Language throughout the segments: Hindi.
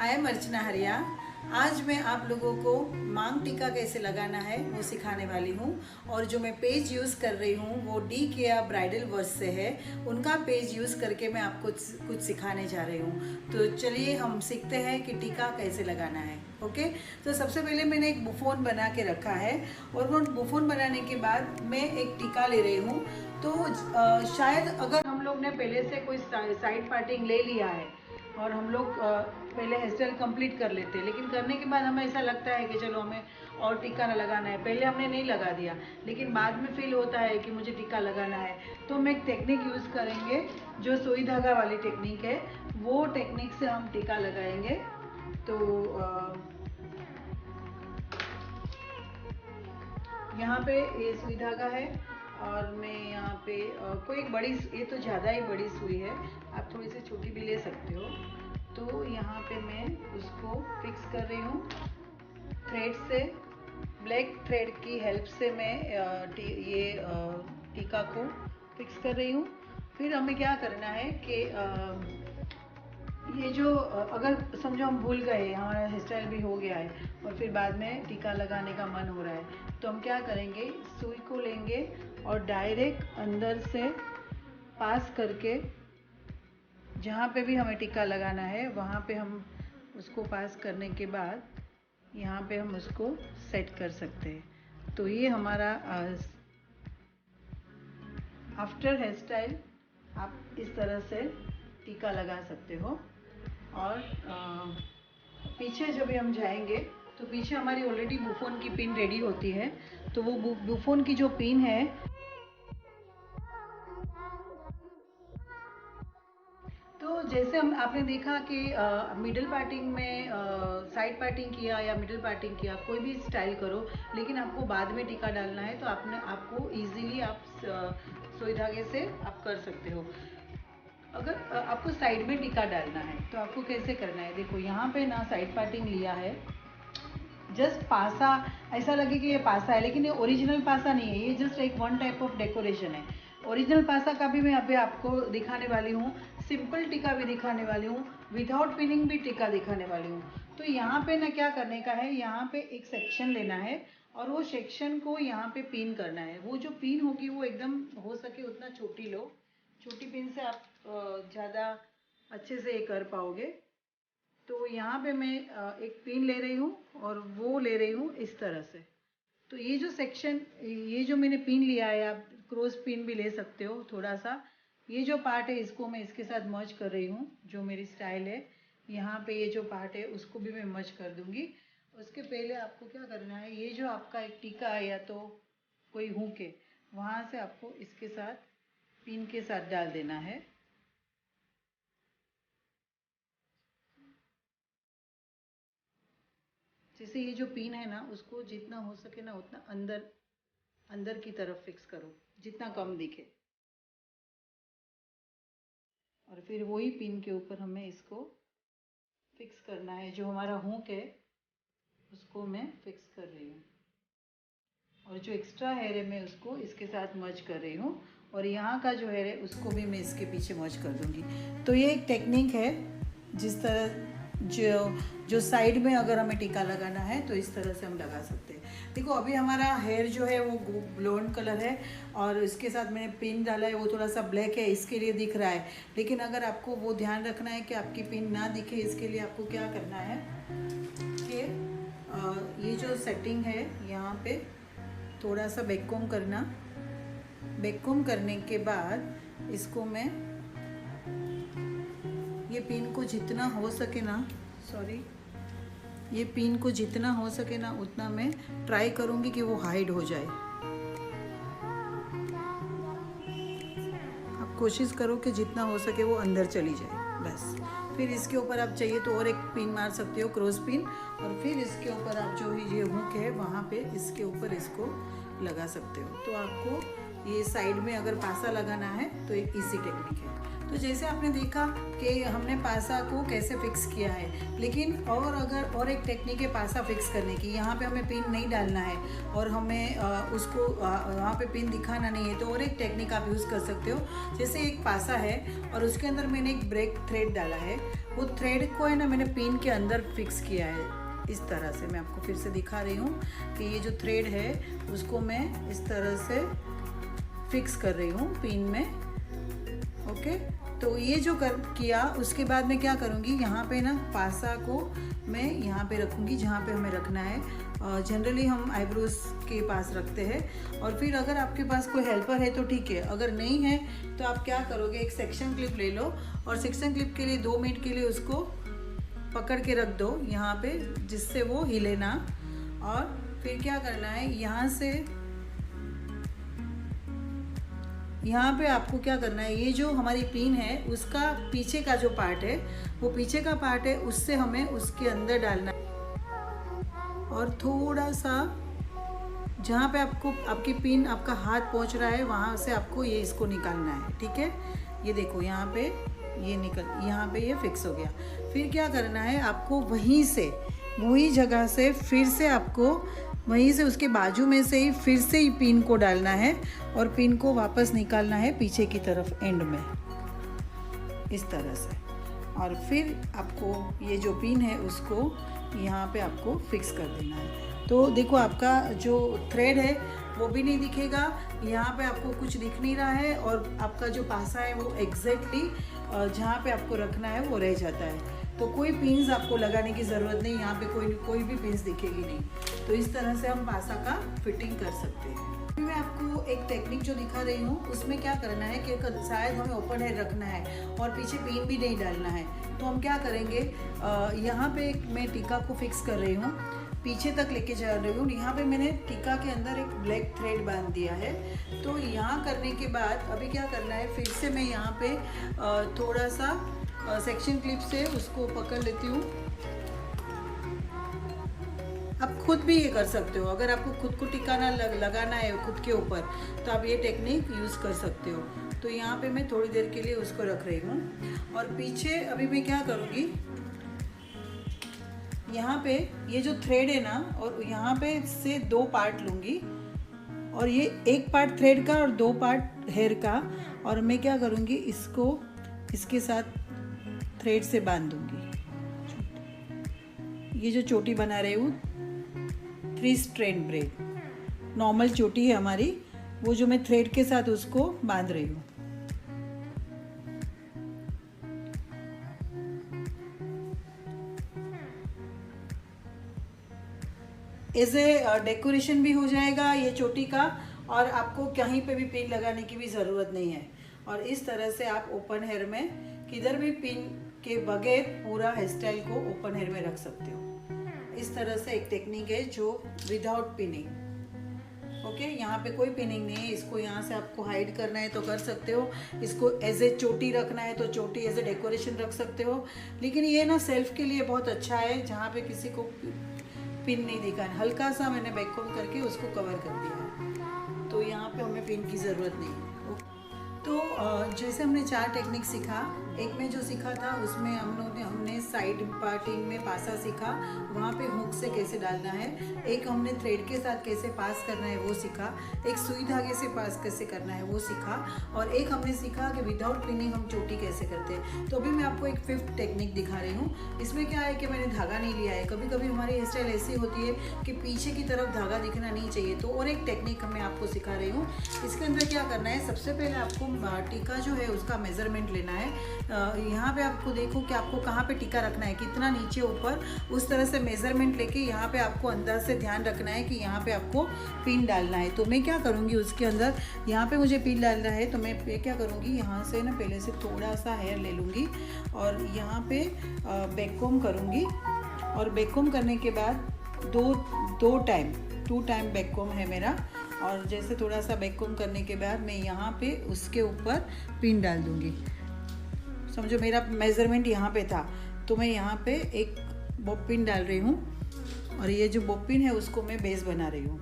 आई एम अर्चना हरिया। आज मैं आप लोगों को मांग टीका कैसे लगाना है वो सिखाने वाली हूँ। और जो मैं पेज यूज़ कर रही हूँ वो डी केया ब्राइडल वर्स से है। उनका पेज यूज़ करके मैं आपको कुछ सिखाने जा रही हूँ। तो चलिए हम सीखते हैं कि टीका कैसे लगाना है। ओके, तो सबसे पहले मैंने एक बुफोन बना के रखा है और वो बुफोन बनाने के बाद मैं एक टीका ले रही हूँ। तो शायद अगर हम लोग ने पहले से कोई साइड पार्टिंग ले लिया है और हम लोग पहले हेयर स्टाइल कंप्लीट कर लेते हैं, लेकिन करने के बाद हमें ऐसा लगता है कि चलो हमें और टीका ना लगाना है, पहले हमने नहीं लगा दिया लेकिन बाद में फील होता है कि मुझे टीका लगाना है। तो हम एक टेक्निक यूज़ करेंगे जो सुई धागा वाली टेक्निक है, वो टेक्निक से हम टीका लगाएंगे। तो यहाँ पे ये सुई धागा है और मैं यहाँ पे कोई एक बड़ी, ये तो ज़्यादा ही बड़ी सुई है, आप थोड़ी सी छोटी भी ले सकते हो। तो यहाँ पे मैं उसको फिक्स कर रही हूँ थ्रेड से, ब्लैक थ्रेड की हेल्प से मैं ये टीका को फिक्स कर रही हूँ। फिर हमें क्या करना है कि ये जो अगर समझो हम भूल गए, हमारा हेयर स्टाइल भी हो गया है और फिर बाद में टीका लगाने का मन हो रहा है, तो हम क्या करेंगे, सुई को लेंगे और डायरेक्ट अंदर से पास करके जहाँ पे भी हमें टीका लगाना है वहाँ पे हम उसको पास करने के बाद यहाँ पे हम उसको सेट कर सकते हैं। तो ये हमारा आफ्टर हेयर स्टाइल आप इस तरह से टीका लगा सकते हो। और पीछे जब भी हम जाएंगे तो पीछे हमारी ऑलरेडी बुफोन की पिन रेडी होती है। तो वो बुफोन की जो पिन है, तो जैसे हम आपने देखा कि मिडिल पार्टिंग में साइड पार्टिंग किया या मिडिल पार्टिंग किया, कोई भी स्टाइल करो लेकिन आपको बाद में टीका डालना है, तो आपको इजीली आप सुई धागे से आप कर सकते हो। अगर आपको साइड में टीका डालना है तो आपको कैसे करना है, देखो यहाँ पे ना साइड पार्टिंग लिया है, जस्ट पासा, ऐसा लगे कि ये पासा है लेकिन ये ओरिजिनल पासा नहीं है, ये जस्ट एक वन टाइप ऑफ डेकोरेशन है। ओरिजिनल पासा का भी मैं अभी आपको दिखाने वाली हूँ, सिंपल टीका भी दिखाने वाली हूँ, विदाउट पिनिंग भी टीका दिखाने वाली हूँ। तो यहाँ पे ना क्या करने का है, यहाँ पे एक सेक्शन लेना है और वो सेक्शन को यहाँ पे पिन करना है। वो जो पिन होगी वो एकदम हो सके उतना छोटी लो, छोटी पिन से आप ज़्यादा अच्छे से ये कर पाओगे। तो यहाँ पे मैं एक पिन ले रही हूँ और वो ले रही हूँ इस तरह से। तो ये जो सेक्शन, ये जो मैंने पिन लिया है, आप क्रॉस पिन भी ले सकते हो थोड़ा सा, ये जो पार्ट है इसको मैं इसके साथ मर्ज कर रही हूँ। जो मेरी स्टाइल है यहाँ पे ये जो पार्ट है उसको भी मैं मर्ज कर दूँगी। उसके पहले आपको क्या करना है, ये जो आपका एक टीका है या तो कोई हुक है, वहाँ से आपको इसके साथ पिन के साथ डाल देना है। जैसे ये जो पिन है ना, उसको जितना हो सके ना उतना अंदर अंदर की तरफ फिक्स करो, जितना कम दिखे। और फिर वही पिन के ऊपर हमें इसको फिक्स करना है। जो हमारा हुक है उसको मैं फिक्स कर रही हूँ और जो एक्स्ट्रा हेयर है मैं उसको इसके साथ मर्ज कर रही हूँ और यहाँ का जो हेयर है उसको भी मैं इसके पीछे मर्ज कर दूँगी। तो ये एक टेक्निक है, जिस तरह जो साइड में अगर हमें टीका लगाना है तो इस तरह से हम लगा सकते हैं। देखो अभी हमारा हेयर जो है वो ब्लॉन्ड कलर है और इसके साथ मैंने पिन डाला है, वो थोड़ा सा ब्लैक है इसके लिए दिख रहा है, लेकिन अगर आपको वो ध्यान रखना है कि आपकी पिन ना दिखे, इसके लिए आपको क्या करना है कि ये जो सेटिंग है यहाँ पे थोड़ा सा बैककॉम करना, बैककॉम करने के बाद इसको मैं ये पिन को जितना हो सके ना, ये पिन को जितना हो सके ना उतना मैं ट्राई करूँगी कि वो हाइड हो जाए। आप कोशिश करो कि जितना हो सके वो अंदर चली जाए, बस। फिर इसके ऊपर आप चाहिए तो और एक पिन मार सकते हो, क्रॉस पिन, और फिर इसके ऊपर आप जो ये हुक है वहाँ पे इसके ऊपर इसको लगा सकते हो। तो आपको ये साइड में अगर पासा लगाना है तो एक इजी टेक्निक है। तो जैसे आपने देखा कि हमने पासा को कैसे फिक्स किया है, लेकिन और एक टेक्निक है पासा फिक्स करने की। यहाँ पे हमें पिन नहीं डालना है और हमें उसको वहाँ पे पिन दिखाना नहीं है, तो और एक टेक्निक आप यूज़ कर सकते हो। जैसे एक पासा है और उसके अंदर मैंने एक ब्रेक थ्रेड डाला है, वो थ्रेड को है ना मैंने पिन के अंदर फिक्स किया है। इस तरह से मैं आपको फिर से दिखा रही हूँ कि ये जो थ्रेड है उसको मैं इस तरह से फिक्स कर रही हूँ पिन में। ओके, तो ये जो किया उसके बाद मैं क्या करूँगी, यहाँ पे ना पासा को मैं यहाँ पे रखूँगी जहाँ पे हमें रखना है। जनरली हम आईब्रोज के पास रखते हैं। और फिर अगर आपके पास कोई हेल्पर है तो ठीक है, अगर नहीं है तो आप क्या करोगे, एक सेक्शन क्लिप ले लो और सेक्शन क्लिप के लिए 2 मिनट के लिए उसको पकड़ के रख दो यहाँ पे, जिससे वो हिले ना। और फिर क्या करना है, यहाँ पे आपको क्या करना है, ये जो हमारी पिन है उसका पीछे का जो पार्ट है, वो पीछे का पार्ट है, उससे हमें उसके अंदर डालना है और थोड़ा सा जहाँ पे आपकी पिन आपका हाथ पहुँच रहा है वहाँ से आपको ये इसको निकालना है। ठीक है, ये देखो यहाँ पे ये फिक्स हो गया। फिर क्या करना है, आपको वही जगह से फिर से आपको वहीं से उसके बाजू में से ही फिर से ही पिन को डालना है और पिन को वापस निकालना है पीछे की तरफ एंड में, इस तरह से। और फिर आपको ये जो पिन है उसको यहाँ पे आपको फिक्स कर देना है। तो देखो आपका जो थ्रेड है वो भी नहीं दिखेगा, यहाँ पे आपको कुछ दिख नहीं रहा है और आपका जो पासा है वो एग्जैक्टली जहाँ पे आपको रखना है वो रह जाता है। तो कोई पिन्स आपको लगाने की ज़रूरत नहीं, यहाँ पे कोई भी पिन्स दिखेगी नहीं। तो इस तरह से हम पासा का फिटिंग कर सकते हैं। अभी मैं आपको एक टेक्निक जो दिखा रही हूँ उसमें क्या करना है कि शायद हमें ओपन हेयर रखना है और पीछे पिन भी नहीं डालना है, तो हम क्या करेंगे, यहाँ पे मैं टीका को फिक्स कर रही हूँ, पीछे तक लेके जा रही हूँ। यहाँ पे मैंने टीका के अंदर एक ब्लैक थ्रेड बांध दिया है। तो यहाँ करने के बाद अभी क्या करना है, फिर से मैं यहाँ पे थोड़ा सा सेक्शन क्लिप से उसको पकड़ लेती हूँ। आप खुद भी ये कर सकते हो, अगर आपको खुद को टिकाना लगाना है खुद के ऊपर तो आप ये टेक्निक यूज़ कर सकते हो। तो यहाँ पे मैं थोड़ी देर के लिए उसको रख रही हूँ और पीछे अभी मैं क्या करूँगी, यहाँ पे ये जो थ्रेड है ना, और यहाँ पे से 2 पार्ट लूँगी और ये 1 पार्ट थ्रेड का और 2 पार्ट हेयर का, और मैं क्या करूँगी, इसको इसके साथ थ्रेड से बांध दूँगी। ये जो चोटी बना रही हूँ 3 स्ट्रैंड ब्रेड नॉर्मल चोटी है हमारी, वो जो मैं थ्रेड के साथ उसको बांध रही हूँ। एज ए डेकोरेशन भी हो जाएगा ये चोटी का, और आपको कहीं पे भी पिन लगाने की भी ज़रूरत नहीं है। और इस तरह से आप ओपन हेयर में किधर भी पिन के बगैर पूरा हेयर स्टाइल को ओपन हेयर में रख सकते हो। इस तरह से एक टेक्निक है जो विदाउट पिनिंग। ओके, यहाँ पे कोई पिनिंग नहीं है, इसको यहाँ से आपको हाइड करना है तो कर सकते हो, इसको एज ए चोटी रखना है तो चोटी एज ए डेकोरेशन रख सकते हो। लेकिन ये ना सेल्फ के लिए बहुत अच्छा है, जहाँ पे किसी को पिन नहीं दिखाना। हल्का सा मैंने बैककॉम करके उसको कवर कर दिया है, तो यहाँ पे हमें पिन की ज़रूरत नहीं है। तो जैसे हमने 4 टेक्निक सीखा, एक में जो सीखा था उसमें हमने साइड पार्टिंग में पासा सीखा, वहाँ पे हुक से कैसे डालना है। एक हमने थ्रेड के साथ कैसे पास करना है वो सीखा, एक सुई धागे से पास कैसे करना है वो सीखा, और एक हमने सीखा कि विदाउट पिनिंग हम चोटी कैसे करते हैं। तो अभी मैं आपको एक 5th टेक्निक दिखा रही हूँ। इसमें क्या है कि मैंने धागा नहीं लिया है। कभी कभी हमारी हेयर स्टाइल ऐसी होती है कि पीछे की तरफ धागा दिखना नहीं चाहिए, तो और एक टेक्निक मैं आपको सिखा रही हूँ। इसके अंदर क्या करना है, सबसे पहले आपको टीका जो है उसका मेजरमेंट लेना है। यहाँ पे आपको देखो कि आपको कहाँ पे टीका रखना है, कितना नीचे ऊपर, उस तरह से मेजरमेंट लेके यहाँ पे आपको अंदर से ध्यान रखना है कि यहाँ पे आपको पिन डालना है। तो मैं क्या करूँगी, उसके अंदर यहाँ पे मुझे पिन डालना है, तो मैं क्या करूँगी, यहाँ से ना पहले से थोड़ा सा हेयर ले लूँगी और यहाँ पे बैककॉम करूँगी, और बैककॉम करने के बाद 2 टाइम बैककॉम है मेरा। और जैसे थोड़ा सा बैककॉम करने के बाद मैं यहाँ पे उसके ऊपर पिन डाल दूँगी। समझो मेरा मेज़रमेंट यहाँ पे था, तो मैं यहाँ पे एक बॉब पिन डाल रही हूँ, और ये जो बॉब पिन है उसको मैं बेस बना रही हूँ।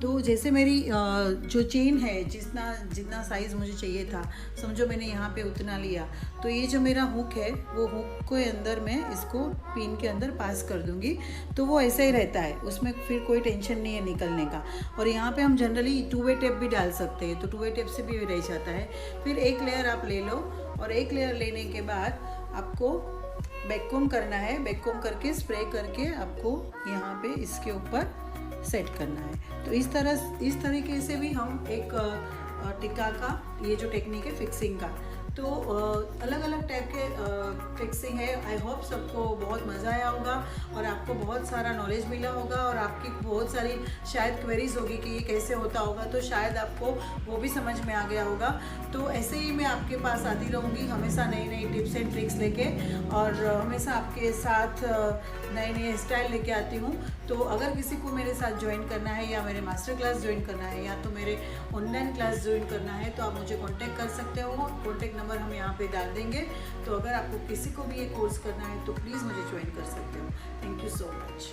तो जैसे मेरी जो चेन है, जितना जितना साइज़ मुझे चाहिए था, समझो मैंने यहाँ पे उतना लिया, तो ये जो मेरा हुक है वो हुक के अंदर मैं इसको पिन के अंदर पास कर दूँगी, तो वो ऐसा ही रहता है, उसमें फिर कोई टेंशन नहीं है निकलने का। और यहाँ पे हम जनरली 2-वे टेप भी डाल सकते हैं, तो 2-वे टेप से भी रह जाता है। फिर एक लेयर आप ले लो, और एक लेयर लेने के बाद आपको बैककोम करना है। बैककोम करके स्प्रे करके आपको यहाँ पे इसके ऊपर सेट करना है। तो इस तरीके से भी हम एक टिक्का का ये जो टेक्निक है फिक्सिंग का, तो अलग अलग टाइप के फिक्सिंग है। आई होप सबको बहुत मज़ा आया होगा और आपको बहुत सारा नॉलेज मिला होगा, और आपकी बहुत सारी शायद क्वेरीज होगी कि ये कैसे होता होगा, तो शायद आपको वो भी समझ में आ गया होगा। तो ऐसे ही मैं आपके पास आती रहूँगी हमेशा नई नई टिप्स एंड ट्रिक्स लेके, और हमेशा आपके साथ नए नए स्टाइल लेके आती हूँ। तो अगर किसी को मेरे साथ ज्वाइन करना है, या मेरे मास्टर क्लास ज्वाइन करना है, या तो मेरे ऑनलाइन क्लास ज्वाइन करना है, तो आप मुझे कांटेक्ट कर सकते हो। कांटेक्ट नंबर हम यहाँ पे डाल देंगे। तो अगर आपको किसी को भी ये कोर्स करना है तो प्लीज़ मुझे ज्वाइन कर सकते हो। Thank you so much.